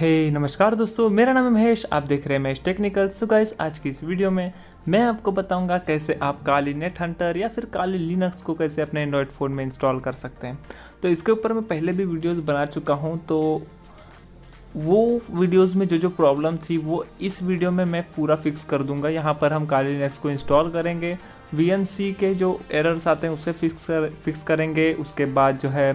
नमस्कार दोस्तों, मेरा नाम है महेश। आप देख रहे हैं महेश टेक्निकल। सो गाइस, आज की इस वीडियो में मैं आपको बताऊंगा कैसे आप काली नेट हंटर या फिर काली लिनक्स को कैसे अपने एंड्रॉयड फ़ोन में इंस्टॉल कर सकते हैं। तो इसके ऊपर मैं पहले भी वीडियोस बना चुका हूं, तो वो वीडियोस में जो जो प्रॉब्लम थी वो इस वीडियो में मैं पूरा फिक्स कर दूंगा। यहाँ पर हम काली लिनक्स को इंस्टॉल करेंगे, वीएनसी के जो एरर्स आते हैं उसे फिक्स करेंगे, उसके बाद जो है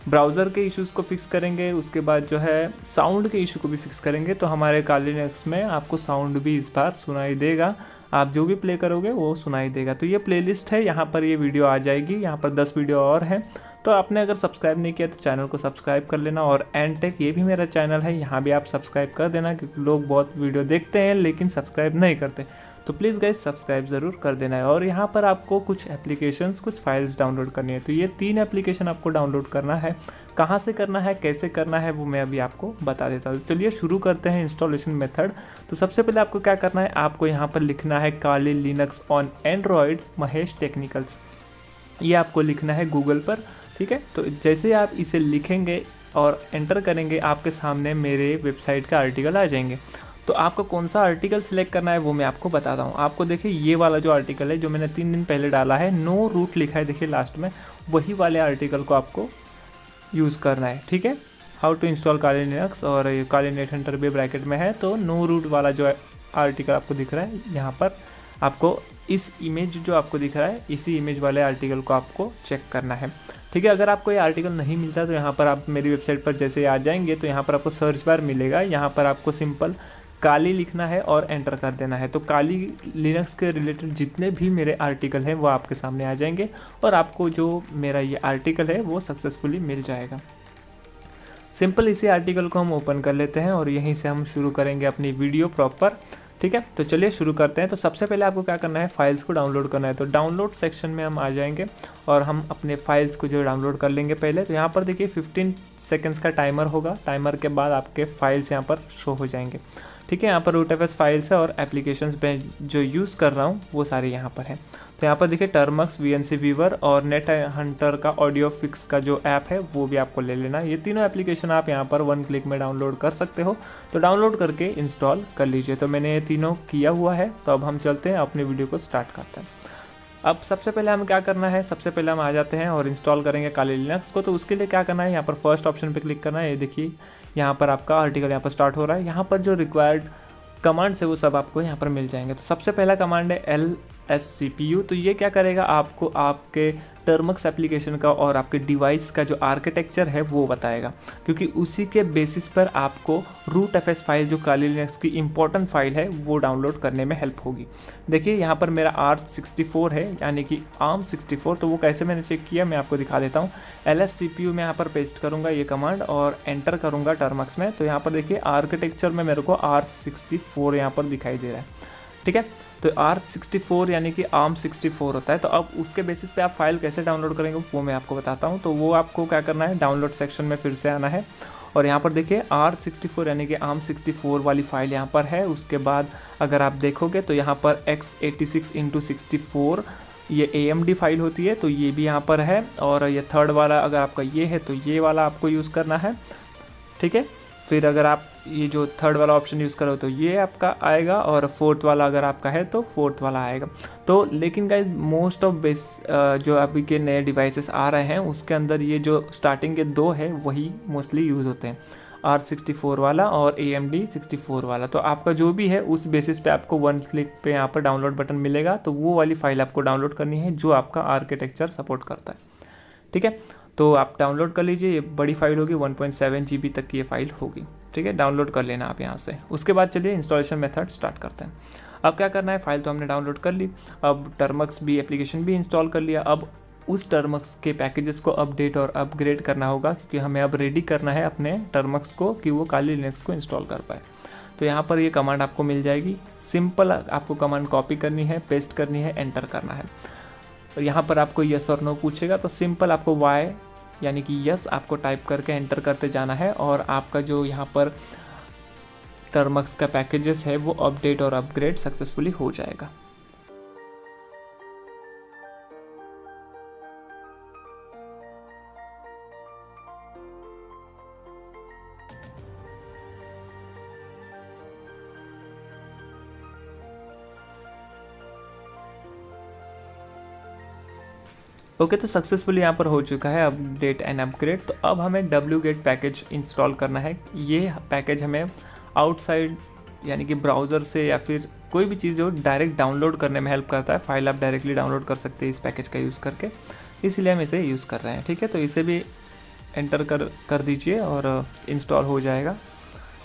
ब्राउज़र के इश्यूज़ को फिक्स करेंगे, उसके बाद जो है साउंड के इशू को भी फिक्स करेंगे। तो हमारे काली लिनक्स में आपको साउंड भी इस बार सुनाई देगा, आप जो भी प्ले करोगे वो सुनाई देगा। तो ये प्लेलिस्ट है, यहाँ पर ये वीडियो आ जाएगी। यहाँ पर 10 वीडियो और हैं। तो आपने अगर सब्सक्राइब नहीं किया तो चैनल को सब्सक्राइब कर लेना। और एंड टेक ये भी मेरा चैनल है, यहाँ भी आप सब्सक्राइब कर देना, क्योंकि लोग बहुत वीडियो देखते हैं लेकिन सब्सक्राइब नहीं करते। तो प्लीज़ गाइस सब्सक्राइब ज़रूर कर देना है। और यहाँ पर आपको कुछ एप्लीकेशंस, कुछ फाइल्स डाउनलोड करनी है। तो ये 3 एप्लीकेशन आपको डाउनलोड करना है। कहाँ से करना है, कैसे करना है, वो मैं अभी आपको बता देता हूँ। चलिए शुरू करते हैं इंस्टॉलेशन मेथड। तो सबसे पहले आपको क्या करना है, आपको यहाँ पर लिखना है Kali Linux on Android Mahesh Technicals. ये आपको लिखना है गूगल पर, ठीक है। तो जैसे आप इसे लिखेंगे और एंटर करेंगे, आपके सामने मेरे वेबसाइट का आर्टिकल आ जाएंगे। तो आपको कौन सा आर्टिकल सिलेक्ट करना है वो मैं आपको बताता हूँ। आपको देखिए ये वाला जो आर्टिकल है, जो मैंने 3 दिन पहले डाला है, नो रूट लिखा है देखिए लास्ट में, वही वाले आर्टिकल को आपको यूज़ करना है, ठीक है। How to install Kali Linux, और काली नेट हंटर भी ब्रैकेट में है। तो नो रूट वाला जो आर्टिकल आपको दिख रहा है, यहाँ पर आपको इस इमेज जो आपको दिख रहा है, इसी इमेज वाले आर्टिकल को आपको चेक करना है, ठीक है। अगर आपको ये आर्टिकल नहीं मिलता तो यहाँ पर आप मेरी वेबसाइट पर जैसे आ जाएंगे तो यहाँ पर आपको सर्च बार मिलेगा। यहाँ पर आपको सिंपल काली लिखना है और एंटर कर देना है। तो काली लिनक्स के रिलेटेड जितने भी मेरे आर्टिकल हैं वो आपके सामने आ जाएंगे, और आपको जो मेरा ये आर्टिकल है वो सक्सेसफुली मिल जाएगा। सिंपल इसी आर्टिकल को हम ओपन कर लेते हैं और यहीं से हम शुरू करेंगे अपनी वीडियो प्रॉपर, ठीक है। तो चलिए शुरू करते हैं। तो सबसे पहले आपको क्या करना है, फाइल्स को डाउनलोड करना है। तो डाउनलोड सेक्शन में हम आ जाएंगे और हम अपने फाइल्स को जो डाउनलोड कर लेंगे पहले। तो यहाँ पर देखिए 15 सेकेंड्स का टाइमर होगा। टाइमर के बाद आपके फाइल्स यहाँ पर शो हो जाएंगे, ठीक है। यहाँ पर रूटएफएस फाइल्स है और एप्लीकेशंस में जो यूज़ कर रहा हूँ वो सारे यहाँ पर हैं। तो यहाँ पर देखिए टर्मक्स, वीएनसी व्यूवर और नेट हंटर का ऑडियो फिक्स का जो ऐप है वो भी आपको ले लेना। ये तीनों एप्लीकेशन आप यहाँ पर 1 क्लिक में डाउनलोड कर सकते हो। तो डाउनलोड करके इंस्टॉल कर लीजिए। तो मैंने ये तीनों किया हुआ है। तो अब हम चलते हैं अपनी वीडियो को स्टार्ट करते हैं। अब सबसे पहले हमें क्या करना है, सबसे पहले हम आ जाते हैं और इंस्टॉल करेंगे काली लिनक्स को। तो उसके लिए क्या करना है, यहाँ पर फर्स्ट ऑप्शन पे क्लिक करना है। ये देखिए यहाँ पर आपका आर्टिकल यहाँ पर स्टार्ट हो रहा है। यहाँ पर जो रिक्वायर्ड कमांड्स है वो सब आपको यहाँ पर मिल जाएंगे। तो सबसे पहला कमांड है LSCPU। तो ये क्या करेगा, आपको आपके टर्मक्स एप्लीकेशन का और आपके डिवाइस का जो आर्किटेक्चर है वो बताएगा, क्योंकि उसी के बेसिस पर आपको रूटएफएस फाइल, जो काली लिनक्स की इंपॉर्टेंट फाइल है, वो डाउनलोड करने में हेल्प होगी। देखिए यहाँ पर मेरा ARch64 है, यानी कि ARM64। तो वो कैसे मैंने चेक किया मैं आपको दिखा देता हूँ। LSCPU में यहाँ पर पेस्ट करूँगा ये कमांड और एंटर करूँगा टर्मक्स में। तो यहाँ पर देखिए आर्किटेक्चर में मेरे को ARch64 यहाँ पर दिखाई दे रहा है, ठीक है। तो ARch64 यानी कि ARM64 होता है। तो अब उसके बेसिस पे आप फाइल कैसे डाउनलोड करेंगे वो मैं आपको बताता हूँ। तो वो आपको क्या करना है, डाउनलोड सेक्शन में फिर से आना है और यहाँ पर देखिए ARch64 यानी कि ARM64 वाली फ़ाइल यहाँ पर है। उसके बाद अगर आप देखोगे तो यहाँ पर x86x64 ये AMD फाइल होती है, तो ये भी यहाँ पर है। और ये थर्ड वाला अगर आपका ये है तो ये वाला आपको यूज़ करना है, ठीक है। फिर अगर आप ये जो थर्ड वाला ऑप्शन यूज़ करो तो ये आपका आएगा, और फोर्थ वाला अगर आपका है तो फोर्थ वाला आएगा। तो लेकिन गाइज मोस्ट ऑफ जो अभी के नए डिवाइसेस आ रहे हैं उसके अंदर ये जो स्टार्टिंग के 2 है वही मोस्टली यूज़ होते हैं, ARch64 वाला और AMD64 वाला। तो आपका जो भी है उस बेसिस पे आपको 1 क्लिक पे यहाँ पर डाउनलोड बटन मिलेगा। तो वो वाली फ़ाइल आपको डाउनलोड करनी है जो आपका आर्किटेक्चर सपोर्ट करता है, ठीक है। तो आप डाउनलोड कर लीजिए। ये बड़ी फाइल होगी, 1.7 GB तक की ये फाइल होगी, ठीक है। डाउनलोड कर लेना आप यहाँ से। उसके बाद चलिए इंस्टॉलेशन मेथड स्टार्ट करते हैं। अब क्या करना है, फाइल तो हमने डाउनलोड कर ली, अब टर्मक्स भी एप्लीकेशन भी इंस्टॉल कर लिया। अब उस टर्मक्स के पैकेजेस को अपडेट और अपग्रेड करना होगा, क्योंकि हमें अब रेडी करना है अपने टर्मक्स को कि वो काली लिनक्स को इंस्टॉल कर पाए। तो यहाँ पर ये कमांड आपको मिल जाएगी। सिंपल आपको कमांड कॉपी करनी है, पेस्ट करनी है, एंटर करना है। और यहाँ पर आपको यस और नो पूछेगा, तो सिंपल आपको वाई यानी कि यस आपको टाइप करके एंटर करते जाना है, और आपका जो यहाँ पर टर्मक्स का पैकेजेस है वो अपडेट और अपग्रेड सक्सेसफुली हो जाएगा। ओके, तो सक्सेसफुली यहाँ पर हो चुका है अपडेट एंड अपग्रेड। तो अब हमें wget पैकेज इंस्टॉल करना है। ये पैकेज हमें आउटसाइड यानी कि ब्राउज़र से या फिर कोई भी चीज़ जो डायरेक्ट डाउनलोड करने में हेल्प करता है। फाइल आप डायरेक्टली डाउनलोड कर सकते हैं इस पैकेज का यूज़ करके, इसलिए हम इसे यूज़ कर रहे हैं। ठीक है, तो इसे भी एंटर कर दीजिए और इंस्टॉल हो जाएगा।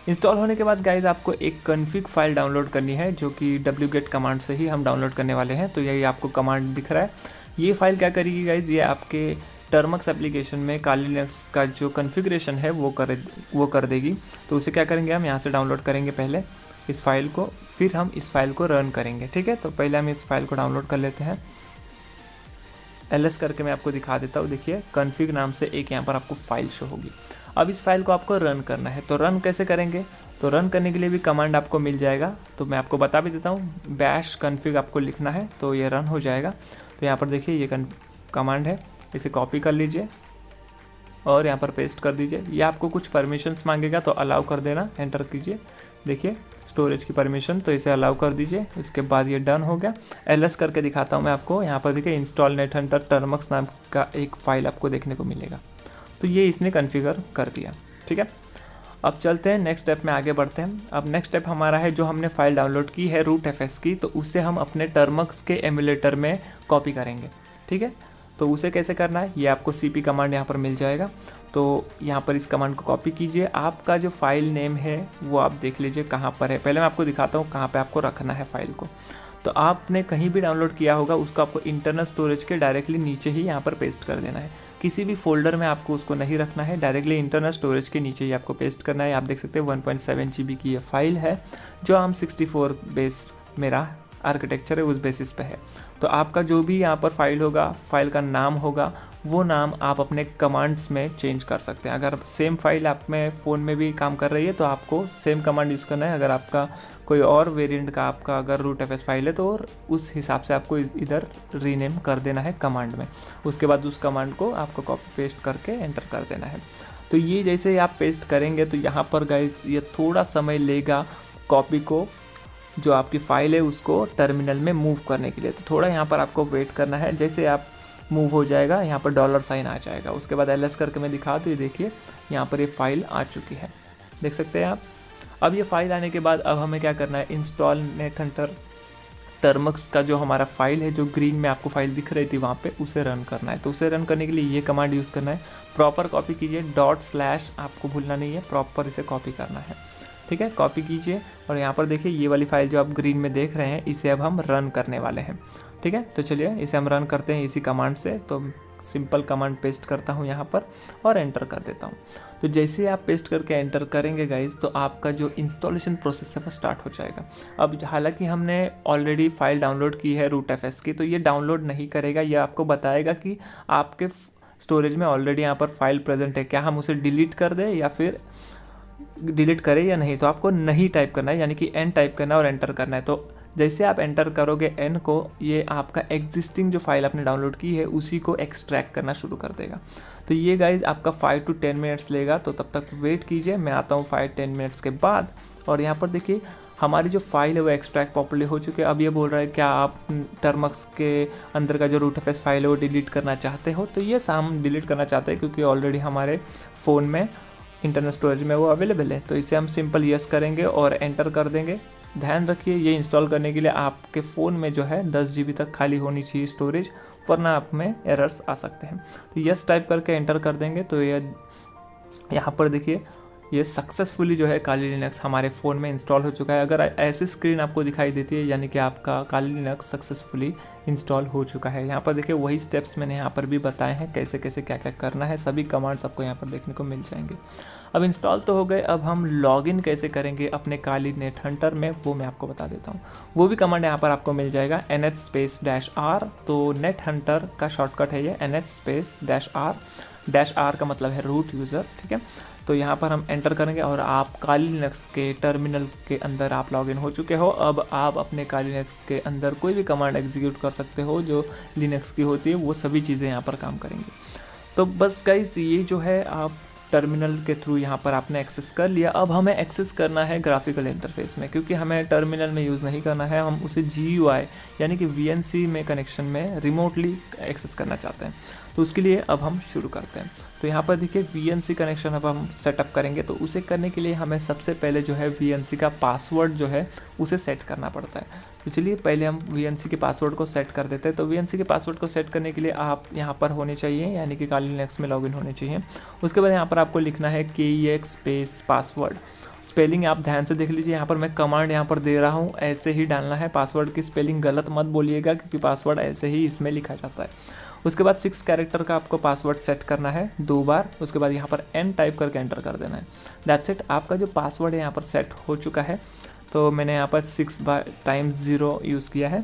इंस्टॉल होने के बाद गाइज आपको एक कॉन्फ़िग फाइल डाउनलोड करनी है, जो कि wget कमांड से ही हम डाउनलोड करने वाले हैं। तो यही आपको कमांड दिख रहा है। ये फाइल क्या करेगी गाइज, ये आपके टर्मक्स एप्लीकेशन में काली लिनक्स का जो कॉन्फ़िगरेशन है वो कर देगी। तो उसे क्या करेंगे, हम यहाँ से डाउनलोड करेंगे पहले इस फाइल को, फिर हम इस फाइल को रन करेंगे। ठीक है, तो पहले हम इस फाइल को डाउनलोड कर लेते हैं। ls करके मैं आपको दिखा देता हूँ। देखिए कॉन्फ़िग नाम से एक यहाँ पर आपको फाइल शो होगी। अब इस फाइल को आपको रन करना है। तो रन कैसे करेंगे, तो रन करने के लिए भी कमांड आपको मिल जाएगा। तो मैं आपको बता भी देता हूँ, बैश कॉन्फ़िग आपको लिखना है तो ये रन हो जाएगा। तो यहाँ पर देखिए ये कमांड है, इसे कॉपी कर लीजिए और यहाँ पर पेस्ट कर दीजिए। ये आपको कुछ परमिशंस मांगेगा तो अलाउ कर देना, एंटर कीजिए। देखिए स्टोरेज की परमिशन, तो इसे अलाउ कर दीजिए। इसके बाद ये डन हो गया। ls करके दिखाता हूँ मैं आपको। यहाँ पर देखिए इंस्टॉल नेटहंटर टर्मक्स नाम का एक फ़ाइल आपको देखने को मिलेगा। तो ये इसने कॉन्फ़िगर कर दिया। ठीक है, अब चलते हैं नेक्स्ट स्टेप में आगे बढ़ते हैं। अब नेक्स्ट स्टेप हमारा है, जो हमने फाइल डाउनलोड की है rootfs की, तो उसे हम अपने टर्मक्स के एमुलेटर में कॉपी करेंगे। ठीक है, तो उसे कैसे करना है, ये आपको cp कमांड यहाँ पर मिल जाएगा। तो यहाँ पर इस कमांड को कॉपी कीजिए। आपका जो फाइल नेम है वो आप देख लीजिए कहाँ पर है। पहले मैं आपको दिखाता हूँ कहाँ पर आपको रखना है फाइल को। तो आपने कहीं भी डाउनलोड किया होगा उसको आपको इंटरनल स्टोरेज के डायरेक्टली नीचे ही यहाँ पर पेस्ट कर देना है। किसी भी फोल्डर में आपको उसको नहीं रखना है, डायरेक्टली इंटरनल स्टोरेज के नीचे ही आपको पेस्ट करना है। आप देख सकते हैं 1.7 GB की ये फाइल है, जो ARM64 बेस मेरा आर्किटेक्चर है उस बेसिस पे है। तो आपका जो भी यहाँ पर फाइल होगा, फाइल का नाम होगा, वो नाम आप अपने कमांड्स में चेंज कर सकते हैं। अगर सेम फाइल आप में फ़ोन में भी काम कर रही है तो आपको सेम कमांड यूज़ करना है। अगर आपका कोई और वेरिएंट का आपका अगर rootfs फाइल है तो उस हिसाब से आपको इधर रीनेम कर देना है कमांड में। उसके बाद उस कमांड को आपको कॉपी पेस्ट करके एंटर कर देना है। तो ये जैसे ही आप पेस्ट करेंगे तो यहाँ पर गाइस ये थोड़ा समय लेगा कॉपी को, जो आपकी फ़ाइल है उसको टर्मिनल में मूव करने के लिए। तो थोड़ा यहाँ पर आपको वेट करना है। जैसे आप मूव हो जाएगा यहाँ पर $साइन आ जाएगा। उसके बाद ls करके मैं दिखा, तो ये देखिए यहाँ पर ये फाइल आ चुकी है, देख सकते हैं आप। अब ये फाइल आने के बाद अब हमें क्या करना है, इंस्टॉल नेटहंटर टर्मक्स का जो हमारा फाइल है, जो ग्रीन में आपको फाइल दिख रही थी वहाँ पे, उसे रन करना है। तो उसे रन करने के लिए ये कमांड यूज़ करना है। प्रॉपर कॉपी कीजिए, // आपको भूलना नहीं है, प्रॉपर इसे कॉपी करना है। ठीक है, कॉपी कीजिए और यहाँ पर देखिए ये वाली फाइल जो आप ग्रीन में देख रहे हैं, इसे अब हम रन करने वाले हैं। ठीक है, तो चलिए इसे हम रन करते हैं इसी कमांड से। तो सिंपल कमांड पेस्ट करता हूँ यहाँ पर और एंटर कर देता हूँ। तो जैसे ही आप पेस्ट करके एंटर करेंगे गाइज, तो आपका जो इंस्टॉलेशन प्रोसेस है वो स्टार्ट हो जाएगा। अब हालांकि हमने ऑलरेडी फाइल डाउनलोड की है rootfs की, तो ये डाउनलोड नहीं करेगा। ये आपको बताएगा कि आपके स्टोरेज में ऑलरेडी यहाँ पर फाइल प्रेजेंट है, क्या हम उसे डिलीट कर दें या फिर डिलीट करें या नहीं। तो आपको नहीं टाइप करना है, यानी कि n टाइप करना है और एंटर करना है। तो जैसे आप एंटर करोगे n को, ये आपका एग्जिस्टिंग जो फाइल आपने डाउनलोड की है उसी को एक्सट्रैक्ट करना शुरू कर देगा। तो ये गाइज आपका 5 to 10 मिनट्स लेगा। तो तब तक वेट कीजिए, मैं आता हूँ 5-10 मिनट्स के बाद। और यहाँ पर देखिए हमारी जो फाइल है वो एक्सट्रैक्ट प्रॉपर्ली हो चुके हैं। अब ये बोल रहा है क्या आप टर्मक्स के अंदर का जो rootfs फाइल है वो डिलीट करना चाहते हो। तो ये हम डिलीट करना चाहते हैं क्योंकि ऑलरेडी हमारे फ़ोन में इंटरनल स्टोरेज में वो अवेलेबल है। तो इसे हम सिंपल यस करेंगे और एंटर कर देंगे। ध्यान रखिए ये इंस्टॉल करने के लिए आपके फ़ोन में जो है 10 GB तक खाली होनी चाहिए स्टोरेज, वरना आप में एरर्स आ सकते हैं। तो यस टाइप करके एंटर कर देंगे। तो ये यहाँ पर देखिए ये सक्सेसफुली जो है काली लिनक्स हमारे फ़ोन में इंस्टॉल हो चुका है। अगर ऐसी स्क्रीन आपको दिखाई देती है यानी कि आपका काली लिनक्स सक्सेसफुली इंस्टॉल हो चुका है। यहाँ पर देखिए वही स्टेप्स मैंने यहाँ पर भी बताए हैं, कैसे कैसे क्या क्या करना है। सभी कमांड्स आपको यहाँ पर देखने को मिल जाएंगे। अब इंस्टॉल तो हो गए, अब हम लॉगिन कैसे करेंगे अपने काली नेटहंटर में वो मैं आपको बता देता हूँ। वो भी कमांड यहाँ पर आपको मिल जाएगा, nh-r। तो नेटहंटर का शॉर्टकट है ये nh-r। -r का मतलब है रूट यूज़र। ठीक है, तो यहाँ पर हम एंटर करेंगे और आप काली लिनक्स के टर्मिनल के अंदर आप लॉगिन हो चुके हो। अब आप अपने काली लिनक्स के अंदर कोई भी कमांड एग्जीक्यूट कर सकते हो जो लिनक्स की होती है, वो सभी चीज़ें यहाँ पर काम करेंगे। तो बस गाइस ये जो है आप टर्मिनल के थ्रू यहाँ पर आपने एक्सेस कर लिया। अब हमें एक्सेस करना है ग्राफिकल इंटरफेस में, क्योंकि हमें टर्मिनल में यूज़ नहीं करना है, हम उसे GUI यानी कि VNC में कनेक्शन में रिमोटली एक्सेस करना चाहते हैं। तो उसके लिए अब हम शुरू करते हैं। तो यहाँ पर देखिए VNC कनेक्शन अब हम सेटअप करेंगे। तो उसे करने के लिए हमें सबसे पहले जो है VNC का पासवर्ड जो है उसे सेट करना पड़ता है। तो चलिए पहले हम VNC के पासवर्ड को सेट कर देते हैं। तो VNC के पासवर्ड को सेट करने के लिए आप यहाँ पर होने चाहिए, यानी कि काली लिनक्स में लॉगिन होने चाहिए। उसके बाद यहाँ पर आपको लिखना है KEX स्पेस पासवर्ड। स्पेलिंग आप ध्यान से देख लीजिए, यहाँ पर मैं कमांड यहाँ पर दे रहा हूँ, ऐसे ही डालना है। पासवर्ड की स्पेलिंग गलत मत बोलिएगा, क्योंकि पासवर्ड ऐसे ही इसमें लिखा जाता है। उसके बाद 6 कैरेक्टर का आपको पासवर्ड सेट करना है 2 बार। उसके बाद यहाँ पर N टाइप करके एंटर कर देना है। दैट्स इट, आपका जो पासवर्ड है यहाँ पर सेट हो चुका है। तो मैंने यहाँ पर 6 टाइम्स 0 यूज़ किया है।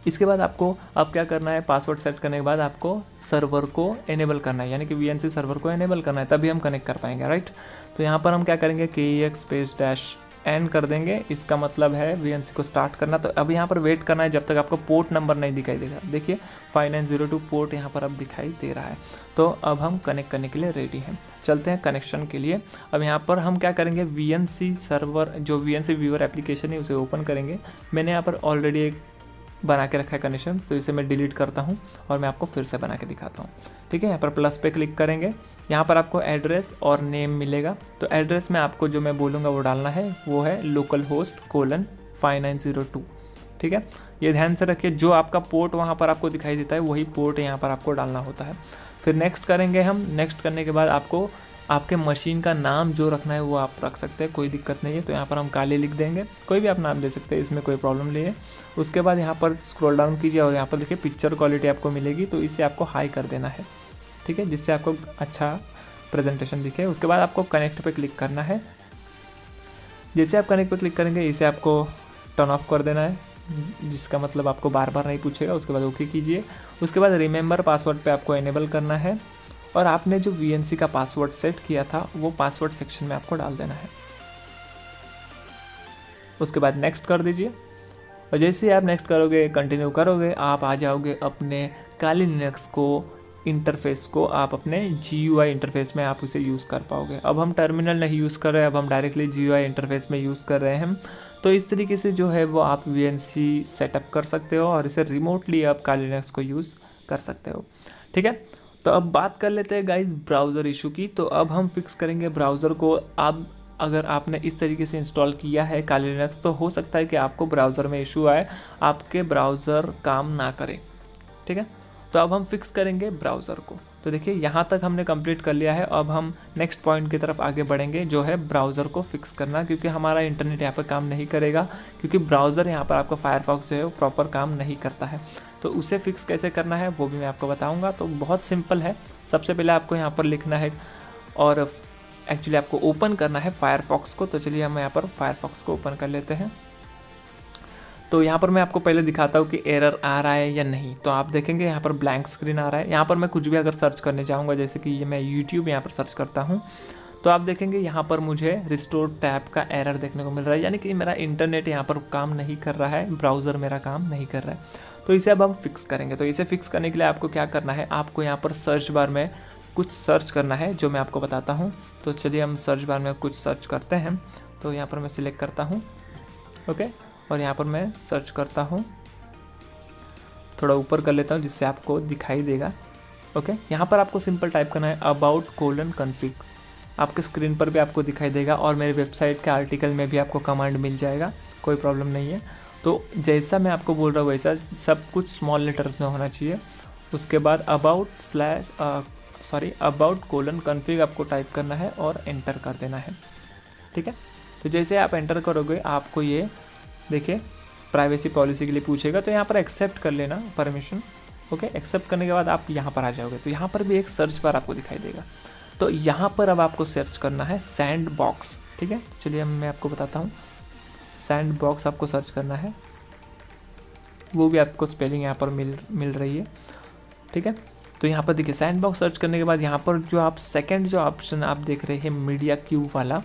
इसके बाद आपको अब क्या करना है, पासवर्ड सेट करने के बाद आपको सर्वर को एनेबल करना है, यानी कि VNC सर्वर को एनेबल करना है, तभी हम कनेक्ट कर पाएंगे, राइट। तो यहाँ पर हम क्या करेंगे, KEX स्पेस -N कर देंगे। इसका मतलब है VNC को स्टार्ट करना। तो अब यहाँ पर वेट करना है जब तक आपको पोर्ट नंबर नहीं दिखाई देगा। देखिए 5902 पोर्ट यहाँ पर अब दिखाई दे रहा है। तो अब हम कनेक्ट करने के लिए रेडी हैं। चलते हैं कनेक्शन के लिए। अब यहाँ पर हम क्या करेंगे, VNC सर्वर जो VNC व्यूअर एप्लीकेशन है उसे ओपन करेंगे। मैंने यहाँ पर ऑलरेडी एक बना के रखा है कनेक्शन, तो इसे मैं डिलीट करता हूँ और मैं आपको फिर से बना के दिखाता हूँ। ठीक है, यहाँ पर प्लस पे क्लिक करेंगे। यहाँ पर आपको एड्रेस और नेम मिलेगा। तो एड्रेस में आपको जो मैं बोलूँगा वो डालना है, वो है localhost:5902। ठीक है, ये ध्यान से रखिए, जो आपका पोर्ट वहाँ पर आपको दिखाई देता है वही पोर्ट यहाँ पर आपको डालना होता है। फिर नेक्स्ट करेंगे हम। नेक्स्ट करने के बाद आपको आपके मशीन का नाम जो रखना है वो आप रख सकते हैं, कोई दिक्कत नहीं है। तो यहाँ पर हम काली लिख देंगे, कोई भी आप नाम दे सकते हैं, इसमें कोई प्रॉब्लम नहीं है। उसके बाद यहाँ पर स्क्रॉल डाउन कीजिए और यहाँ पर देखिए पिक्चर क्वालिटी आपको मिलेगी, तो इसे आपको हाई कर देना है। ठीक है, जिससे आपको अच्छा प्रेजेंटेशन दिखे। उसके बाद आपको कनेक्ट पे क्लिक करना है। जैसे आप कनेक्ट पे क्लिक करेंगे इसे आपको टर्न ऑफ कर देना है, जिसका मतलब आपको बार बार नहीं पूछेगा। उसके बाद ओके कीजिए। उसके बाद रिमेंबर पासवर्ड पे आपको एनेबल करना है और आपने जो VNC का पासवर्ड सेट किया था वो पासवर्ड सेक्शन में आपको डाल देना है। उसके बाद नेक्स्ट कर दीजिए और जैसे आप नेक्स्ट करोगे, कंटिन्यू करोगे, आप आ जाओगे अपने काली लिनक्स को इंटरफेस को आप अपने GUI इंटरफेस में आप उसे यूज़ कर पाओगे। अब हम टर्मिनल नहीं यूज़ कर रहे हैं, अब हम डायरेक्टली GUI इंटरफेस में यूज़ कर रहे हैं। तो इस तरीके से जो है वो आप VNC सेटअप कर सकते हो और इसे रिमोटली आप काली लिनक्स को यूज़ कर सकते हो। ठीक है, तो अब बात कर लेते हैं गाइज ब्राउज़र इशू की। तो अब हम फिक्स करेंगे ब्राउज़र को। अब अगर आपने इस तरीके से इंस्टॉल किया है काली लिनक्स, तो हो सकता है कि आपको ब्राउज़र में इशू आए, आपके ब्राउज़र काम ना करे। ठीक है, तो अब हम फिक्स करेंगे ब्राउज़र को। तो देखिए यहाँ तक हमने कंप्लीट कर लिया है। अब हम नेक्स्ट पॉइंट की तरफ आगे बढ़ेंगे, जो है ब्राउज़र को फिक्स करना, क्योंकि हमारा इंटरनेट यहाँ पर काम नहीं करेगा, क्योंकि ब्राउज़र यहाँ पर आपका फायरफॉक्स जो है वो प्रॉपर काम नहीं करता है। तो उसे फिक्स कैसे करना है वो भी मैं आपको बताऊंगा। तो बहुत सिंपल है। सबसे पहले आपको यहाँ पर लिखना है और एक्चुअली आपको ओपन करना है फायरफॉक्स को। तो चलिए हम यहाँ पर फायरफॉक्स को ओपन कर लेते हैं। तो यहाँ पर मैं आपको पहले दिखाता हूँ कि एरर आ रहा है या नहीं। तो आप देखेंगे यहाँ पर ब्लैंक स्क्रीन आ रहा है। यहाँ पर मैं कुछ भी अगर सर्च करने जाऊँगा, जैसे कि ये मैं YouTube यहाँ पर सर्च करता हूँ, तो आप देखेंगे यहाँ पर मुझे रिस्टोर टैब का एरर देखने को मिल रहा है, यानी कि मेरा इंटरनेट यहाँ पर काम नहीं कर रहा है, ब्राउज़र मेरा काम नहीं कर रहा है। तो इसे अब हम फिक्स करेंगे। तो इसे फिक्स करने के लिए आपको क्या करना है, आपको यहाँ पर सर्च बार में कुछ सर्च करना है, जो मैं आपको बताता हूँ। तो चलिए हम सर्च बार में कुछ सर्च करते हैं। तो यहाँ पर मैं सिलेक्ट करता हूँ, ओके, और यहाँ पर मैं सर्च करता हूँ, थोड़ा ऊपर कर लेता हूँ जिससे आपको दिखाई देगा। ओके, यहाँ पर आपको सिंपल टाइप करना है about:config। आपके स्क्रीन पर भी आपको दिखाई देगा और मेरे वेबसाइट के आर्टिकल में भी आपको कमांड मिल जाएगा, कोई प्रॉब्लम नहीं है। तो जैसा मैं आपको बोल रहा हूँ वैसा सब कुछ स्मॉल लेटर्स में होना चाहिए। उसके बाद about:config आपको टाइप करना है और एंटर कर देना है। ठीक है, तो जैसे आप एंटर करोगे आपको ये देखिए प्राइवेसी पॉलिसी के लिए पूछेगा, तो यहाँ पर एक्सेप्ट कर लेना परमिशन। ओके, एक्सेप्ट करने के बाद आप यहाँ पर आ जाओगे। तो यहाँ पर भी एक सर्च बार आपको दिखाई देगा। तो यहाँ पर अब आपको सर्च करना है सैंडबॉक्स। ठीक है, तो चलिए मैं आपको बताता हूँ। सैंडबॉक्स आपको सर्च करना है, वो भी आपको स्पेलिंग यहाँ पर मिल रही है। ठीक है, तो यहाँ पर देखिए सैंडबॉक्स सर्च करने के बाद यहाँ पर जो आप सेकंड जो ऑप्शन आप देख रहे हैं मीडिया क्यूब वाला,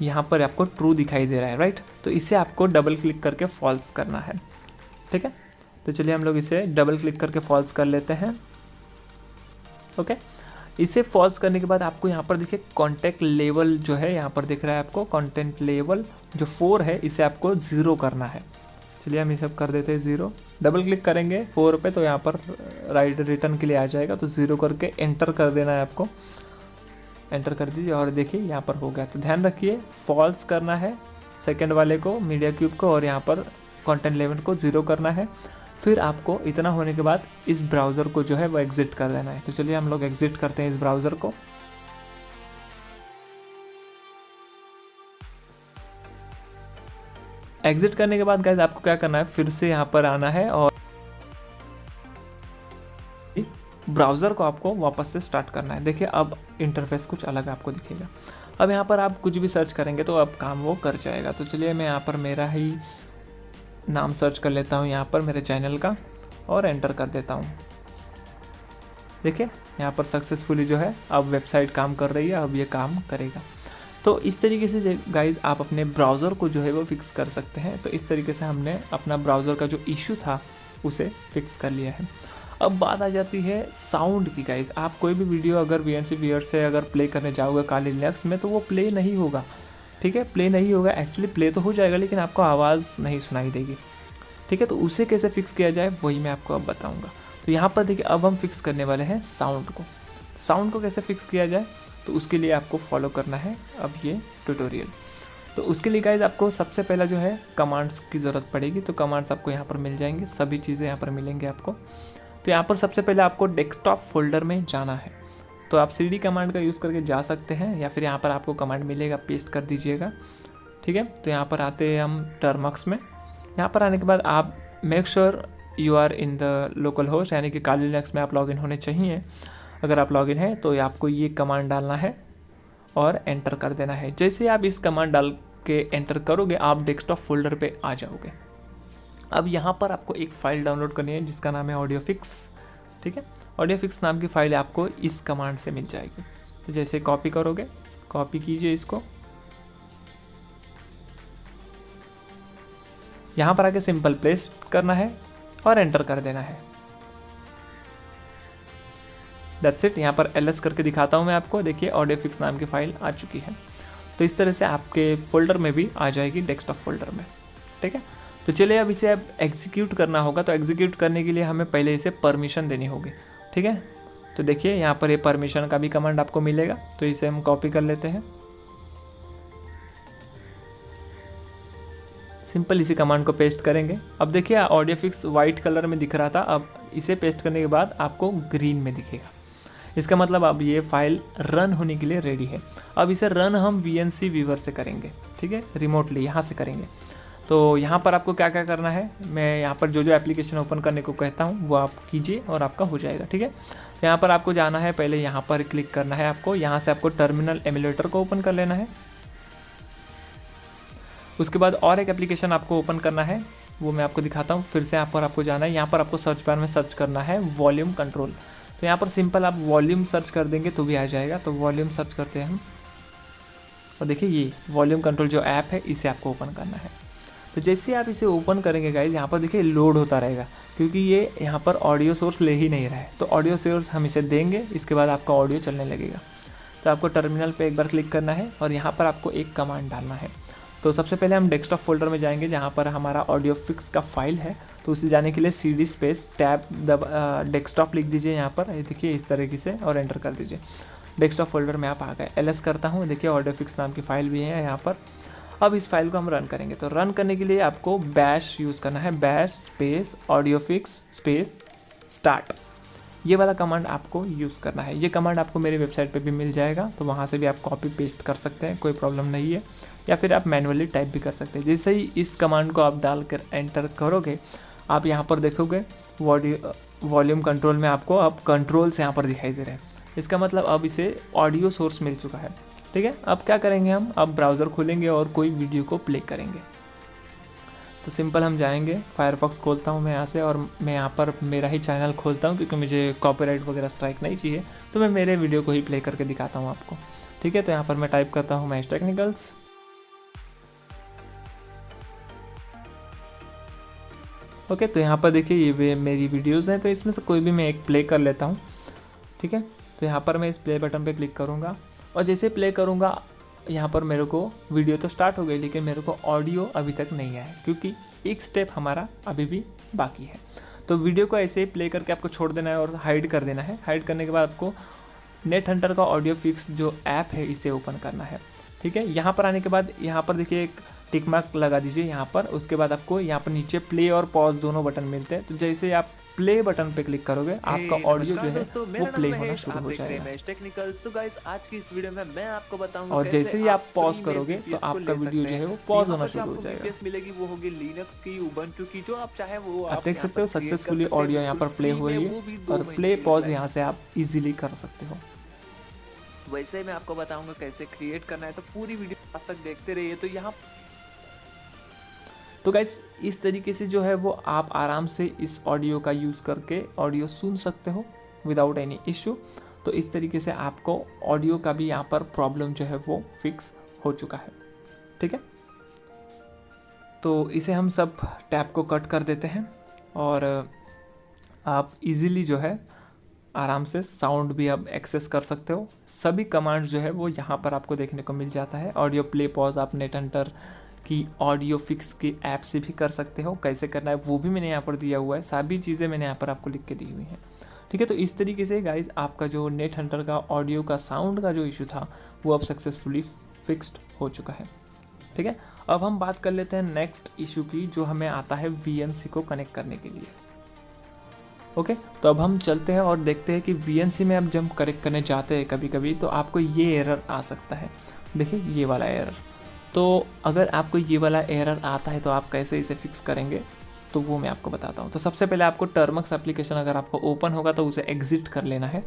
यहाँ पर आपको ट्रू दिखाई दे रहा है, राइट। तो इसे आपको डबल क्लिक करके फॉल्स करना है। ठीक है, तो चलिए हम लोग इसे डबल क्लिक करके फॉल्स कर लेते हैं। ओके, इसे फॉल्स करने के बाद आपको यहाँ पर देखिए कॉन्टेक्ट लेवल जो है यहाँ पर दिख रहा है आपको, कॉन्टेंट लेवल जो 4 है इसे आपको 0 करना है। चलिए हम ये सब कर देते हैं 0। डबल क्लिक करेंगे 4 पे तो यहाँ पर राइट रिटर्न के लिए आ जाएगा, तो 0 करके एंटर कर देना है आपको। एंटर कर दीजिए और देखिए यहाँ पर हो गया। तो ध्यान रखिए फॉल्स करना है सेकंड वाले को, मीडिया क्यूब को, और यहाँ पर कंटेंट लेवल को 0 करना है। फिर आपको इतना होने के बाद इस ब्राउज़र को जो है वो एग्जिट कर देना है। तो चलिए हम लोग एग्जिट करते हैं इस ब्राउज़र को। एग्जिट करने के बाद गाइस आपको क्या करना है, फिर से यहाँ पर आना है और ब्राउज़र को आपको वापस से स्टार्ट करना है। देखिए अब इंटरफेस कुछ अलग आपको दिखेगा। अब यहाँ पर आप कुछ भी सर्च करेंगे तो अब काम वो कर जाएगा। तो चलिए मैं यहाँ पर मेरा ही नाम सर्च कर लेता हूँ यहाँ पर मेरे चैनल का और एंटर कर देता हूँ। देखिए यहाँ पर सक्सेसफुली जो है अब वेबसाइट काम कर रही है, अब ये काम करेगा। तो इस तरीके से गाइज़ आप अपने ब्राउज़र को जो है वो फिक्स कर सकते हैं। तो इस तरीके से हमने अपना ब्राउज़र का जो इशू था उसे फिक्स कर लिया है। अब बात आ जाती है साउंड की गाइज़। आप कोई भी वीडियो अगर VNC Player से अगर प्ले करने जाओगे काली लिनक्स में तो वो प्ले नहीं होगा, ठीक है, प्ले नहीं होगा। एक्चुअली प्ले तो हो जाएगा लेकिन आपको आवाज़ नहीं सुनाई देगी, ठीक है। तो उसे कैसे फिक्स किया जाए वही मैं आपको अब बताऊँगा। तो यहाँ पर देखिए अब हम फिक्स करने वाले हैं साउंड को। साउंड को कैसे फिक्स किया जाए तो उसके लिए आपको फॉलो करना है अब ये ट्यूटोरियल। तो उसके लिए गाइज आपको सबसे पहला जो है कमांड्स की ज़रूरत पड़ेगी। तो कमांड्स आपको यहाँ पर मिल जाएंगे, सभी चीज़ें यहाँ पर मिलेंगे आपको। तो यहाँ पर सबसे पहले आपको डेस्कटॉप फोल्डर में जाना है। तो आप CD कमांड का यूज़ करके जा सकते हैं या फिर यहाँ पर आपको कमांड मिलेगा, पेस्ट कर दीजिएगा, ठीक है। तो यहाँ पर आते हैं हम टर्मक्स में। यहाँ पर आने के बाद आप make sure you are in the localhost, यानी कि काली लिनक्स में आप लॉगिन होने चाहिए। अगर आप लॉगिन हैं तो आपको ये कमांड डालना है और एंटर कर देना है। जैसे आप इस कमांड डाल के एंटर करोगे आप डेस्कटॉप फोल्डर पे आ जाओगे। अब यहाँ पर आपको एक फ़ाइल डाउनलोड करनी है जिसका नाम है ऑडियोफिक्स, ठीक है। ऑडियोफिक्स नाम की फ़ाइल आपको इस कमांड से मिल जाएगी। तो जैसे कॉपी करोगे, कॉपी कीजिए इसको, यहाँ पर आके सिंपल प्लेस करना है और एंटर कर देना है। That's it. यहाँ पर ls करके दिखाता हूँ मैं आपको। देखिए ऑडियोफिक्स नाम की फ़ाइल आ चुकी है। तो इस तरह से आपके फोल्डर में भी आ जाएगी, डेस्कटॉप फोल्डर में, ठीक है। तो चलिए अब इसे अब एग्जीक्यूट करना होगा। तो एग्जीक्यूट करने के लिए हमें पहले इसे परमिशन देनी होगी, ठीक है। तो देखिए यहाँ पर ये परमिशन का भी कमांड आपको मिलेगा। तो इसे हम कॉपी कर लेते हैं, सिंपल इसी कमांड को पेस्ट करेंगे। अब देखिए ऑडियोफिक्स वाइट कलर में दिख रहा था, अब इसे पेस्ट करने के बाद आपको ग्रीन में दिखेगा। इसका मतलब अब ये फाइल रन होने के लिए रेडी है। अब इसे रन हम VNC व्यूअर से करेंगे, ठीक है, रिमोटली यहाँ से करेंगे। तो यहाँ पर आपको क्या क्या करना है, मैं यहाँ पर जो जो एप्लीकेशन ओपन करने को कहता हूँ वो आप कीजिए और आपका हो जाएगा, ठीक है। तो यहाँ पर आपको जाना है, पहले यहाँ पर क्लिक करना है आपको। यहाँ से आपको टर्मिनल एमुलेटर को ओपन कर लेना है। उसके बाद और एक एप्लीकेशन आपको ओपन करना है, वो मैं आपको दिखाता हूँ। फिर से यहाँ पर आपको जाना है, यहाँ पर आपको सर्च बार में सर्च करना है वॉल्यूम कंट्रोल। तो यहाँ पर सिंपल आप वॉल्यूम सर्च कर देंगे तो भी आ जाएगा। तो वॉल्यूम सर्च करते हैं हम और देखिए ये वॉल्यूम कंट्रोल जो ऐप है इसे आपको ओपन करना है। तो जैसे आप इसे ओपन करेंगे गाइज यहाँ पर देखिए लोड होता रहेगा, क्योंकि ये यहाँ पर ऑडियो सोर्स ले ही नहीं रहा है। तो ऑडियो सोर्स हम इसे देंगे, इसके बाद आपका ऑडियो चलने लगेगा। तो आपको टर्मिनल पे एक बार क्लिक करना है और यहाँ पर आपको एक कमांड डालना है। तो सबसे पहले हम डेस्कटॉप फोल्डर में जाएंगे जहाँ पर हमारा ऑडियोफिक्स का फाइल है। तो उसे जाने के लिए CD स्पेस टैब डेस्कटॉप लिख दीजिए यहाँ पर, देखिए इस तरीके से, और एंटर कर दीजिए। डेस्कटॉप फोल्डर में आप आ गए। ls करता हूँ, देखिए ऑडियोफिक्स नाम की फ़ाइल भी है यहाँ पर। अब इस फाइल को हम रन करेंगे। तो रन करने के लिए आपको बैश यूज़ करना है, बैश स्पेस ऑडियोफिक्स स्पेस स्टार्ट, ये वाला कमांड आपको यूज़ करना है। ये कमांड आपको मेरी वेबसाइट पे भी मिल जाएगा, तो वहाँ से भी आप कॉपी पेस्ट कर सकते हैं, कोई प्रॉब्लम नहीं है, या फिर आप मैनुअली टाइप भी कर सकते हैं। जैसे ही इस कमांड को आप डालकर एंटर करोगे आप यहाँ पर देखोगे वॉल्यूम कंट्रोल में आपको अब कंट्रोल्स यहाँ पर दिखाई दे रहे हैं। इसका मतलब अब इसे ऑडियो सोर्स मिल चुका है, ठीक है। अब क्या करेंगे हम, अब ब्राउज़र खोलेंगे और कोई वीडियो को प्ले करेंगे। तो सिंपल हम जाएंगे, फायरफॉक्स खोलता हूँ मैं यहाँ से, और मैं यहाँ पर मेरा ही चैनल खोलता हूँ क्योंकि मुझे कॉपीराइट वगैरह स्ट्राइक नहीं चाहिए। तो मैं मेरे वीडियो को ही प्ले करके दिखाता हूँ आपको, ठीक है। तो यहाँ पर मैं टाइप करता हूँ महेश टेक्निकल्स, ओके। तो यहाँ पर देखिए ये मेरी वीडियोज़ हैं, तो इसमें से कोई भी मैं एक प्ले कर लेता हूँ, ठीक है। तो यहाँ पर मैं इस प्ले बटन पे क्लिक करूँगा और जैसे प्ले करूँगा यहाँ पर मेरे को वीडियो तो स्टार्ट हो गई, लेकिन मेरे को ऑडियो अभी तक नहीं आया क्योंकि एक स्टेप हमारा अभी भी बाकी है। तो वीडियो को ऐसे ही प्ले करके आपको छोड़ देना है और हाइड कर देना है। हाइड करने के बाद आपको नेट हंटर का ऑडियो फिक्स जो ऐप है इसे ओपन करना है। ठीक है, यहाँ पर आने के बाद यहाँ पर देखिए एक टिक मार्क लगा दीजिए यहाँ पर। उसके बाद आपको यहाँ पर नीचे प्ले और पॉज दोनों बटन मिलते हैं। तो जैसे आप प्ले बटन पे क्लिक करोगे आपका ऑडियो जो है वो प्ले होना शुरू हो जाएगा। टेक्निकल। सो गाइस, आज की इस वीडियो में मैं आपको बताऊंगा और जैसे ही आप पॉज करोगे तो आपका वीडियो जो है वो पॉज होना शुरू हो जाएगा। मिलेगी वो होगी लिनक्स की, उबंटू की, जो आप चाहे वो आप देख सकते हो सक्सेसफुली ऑडियो यहाँ पर प्ले हो रही है और प्ले पॉज यहाँ से आप इजीली कर सकते हो। वैसे मैं आपको बताऊंगा कैसे क्रिएट करना है, तो पूरी वीडियो आज तक देखते रहिए। तो यहाँ तो गाइस इस तरीके से जो है वो आप आराम से इस ऑडियो का यूज़ करके ऑडियो सुन सकते हो विदाउट एनी इशू। तो इस तरीके से आपको ऑडियो का भी यहाँ पर प्रॉब्लम जो है वो फिक्स हो चुका है। ठीक है, तो इसे हम सब टैब को कट कर देते हैं और आप इजीली जो है आराम से साउंड भी अब एक्सेस कर सकते हो। सभी कमांड जो है वो यहाँ पर आपको देखने को मिल जाता है। ऑडियो प्ले पॉज आप नेट हंटर की ऑडियो फिक्स की ऐप से भी कर सकते हो। कैसे करना है वो भी मैंने यहाँ पर दिया हुआ है, सभी चीज़ें मैंने यहाँ पर आपको लिख के दी हुई हैं। ठीक है, तो इस तरीके से गाइज आपका जो नेट हंटर का ऑडियो का साउंड का जो इशू था वो अब सक्सेसफुली फिक्स्ड हो चुका है। ठीक है, अब हम बात कर लेते हैं नेक्स्ट इशू की, जो हमें आता है VNC को कनेक्ट करने के लिए। ओके, तो अब हम चलते हैं और देखते हैं कि VNC में अब जब कनेक्ट करने जाते हैं कभी कभी तो आपको ये एरर आ सकता है। देखिए ये वाला एरर। तो अगर आपको ये वाला एरर आता है तो आप कैसे इसे फिक्स करेंगे तो वो मैं आपको बताता हूँ। तो सबसे पहले आपको टर्मक्स एप्लीकेशन अगर आपको ओपन होगा तो उसे एग्जिट कर लेना है,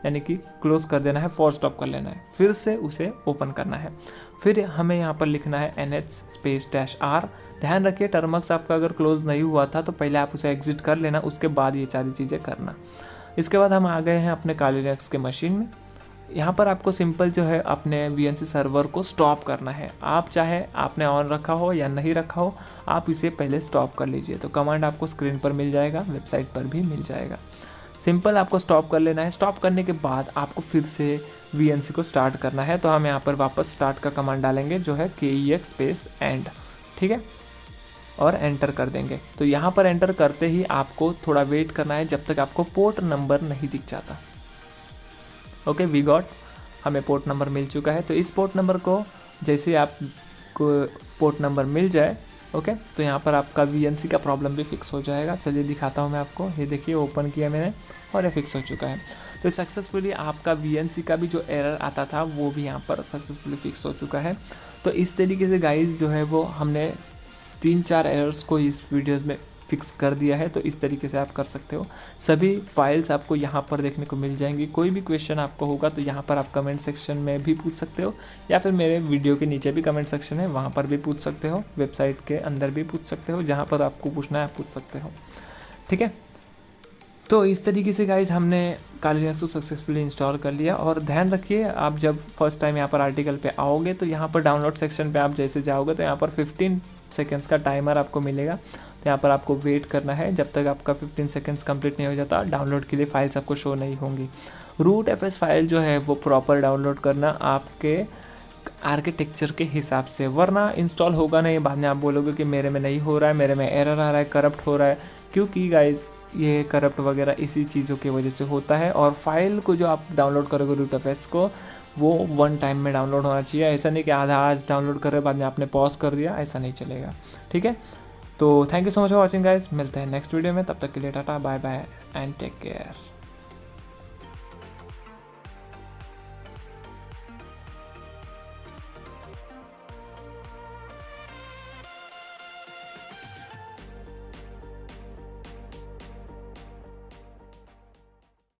यानी कि क्लोज कर देना है, फोर्स स्टॉप कर लेना है, फिर से उसे ओपन करना है। फिर हमें यहाँ पर लिखना है NH/-R। ध्यान रखिए टर्मक्स आपका अगर क्लोज नहीं हुआ था तो पहले आप उसे एग्जिट कर लेना, उसके बाद ये सारी चीज़ें करना। इसके बाद हम आ गए हैं अपने काली लिनक्स के मशीन में। यहाँ पर आपको सिंपल जो है अपने VNC सर्वर को स्टॉप करना है। आप चाहे आपने ऑन रखा हो या नहीं रखा हो, आप इसे पहले स्टॉप कर लीजिए। तो कमांड आपको स्क्रीन पर मिल जाएगा, वेबसाइट पर भी मिल जाएगा। सिंपल आपको स्टॉप कर लेना है। स्टॉप करने के बाद आपको फिर से VNC को स्टार्ट करना है। तो हम यहाँ पर वापस स्टार्ट का कमांड डालेंगे जो है KEX_END। ठीक है, और एंटर कर देंगे। तो यहाँ पर एंटर करते ही आपको थोड़ा वेट करना है जब तक आपको पोर्ट नंबर नहीं दिख जाता। ओके, वी गॉट, हमें पोर्ट नंबर मिल चुका है। तो इस पोर्ट नंबर को जैसे आपको पोर्ट नंबर मिल जाए, ओके, तो यहाँ पर आपका VNC का प्रॉब्लम भी फिक्स हो जाएगा। चलिए दिखाता हूँ मैं आपको। ये देखिए ओपन किया मैंने और ये फिक्स हो चुका है। तो सक्सेसफुली आपका VNC का भी जो एरर आता था वो भी यहाँ पर सक्सेसफुली फिक्स हो चुका है। तो इस तरीके से गाइज जो है वो हमने 3-4 एरर्स को इस वीडियोज़ में फिक्स कर दिया है। तो इस तरीके से आप कर सकते हो। सभी फाइल्स आपको यहाँ पर देखने को मिल जाएंगी। कोई भी क्वेश्चन आपको होगा तो यहाँ पर आप कमेंट सेक्शन में भी पूछ सकते हो, या फिर मेरे वीडियो के नीचे भी कमेंट सेक्शन है, वहाँ पर भी पूछ सकते हो। वेबसाइट के अंदर भी पूछ सकते हो, जहाँ पर आपको पूछना है आप पूछ सकते हो। ठीक है, तो इस तरीके से गाइज हमने काली लिनक्स को सक्सेसफुली इंस्टॉल कर लिया। और ध्यान रखिए आप जब फर्स्ट टाइम यहाँ पर आर्टिकल पे आओगे तो यहाँ पर डाउनलोड सेक्शन पे आप जैसे जाओगे तो यहाँ पर 15 सेकेंड्स का टाइमर आपको मिलेगा। तो यहाँ पर आपको वेट करना है जब तक आपका 15 सेकेंड्स कंप्लीट नहीं हो जाता। डाउनलोड के लिए फाइल्स आपको शो नहीं होंगी। rootfs फाइल जो है वो प्रॉपर डाउनलोड करना आपके आर्किटेक्चर के हिसाब से, वरना इंस्टॉल होगा नहीं। बाद में आप बोलोगे कि मेरे में नहीं हो रहा है, मेरे में एरर आ रहा है, करप्ट हो रहा है। क्योंकि गाइस ये करप्ट वगैरह इसी चीज़ों की वजह से होता है। और फाइल को जो आप डाउनलोड करोगे rootfs को, वो 1 टाइम में डाउनलोड होना चाहिए। ऐसा नहीं कि आधा आज डाउनलोड कर रहे बाद में आपने पॉज कर दिया, ऐसा नहीं चलेगा। ठीक है, तो thank you so much for watching guys. मिलते हैं नेक्स्ट वीडियो में, तब तक के लिए tata bye bye and take care.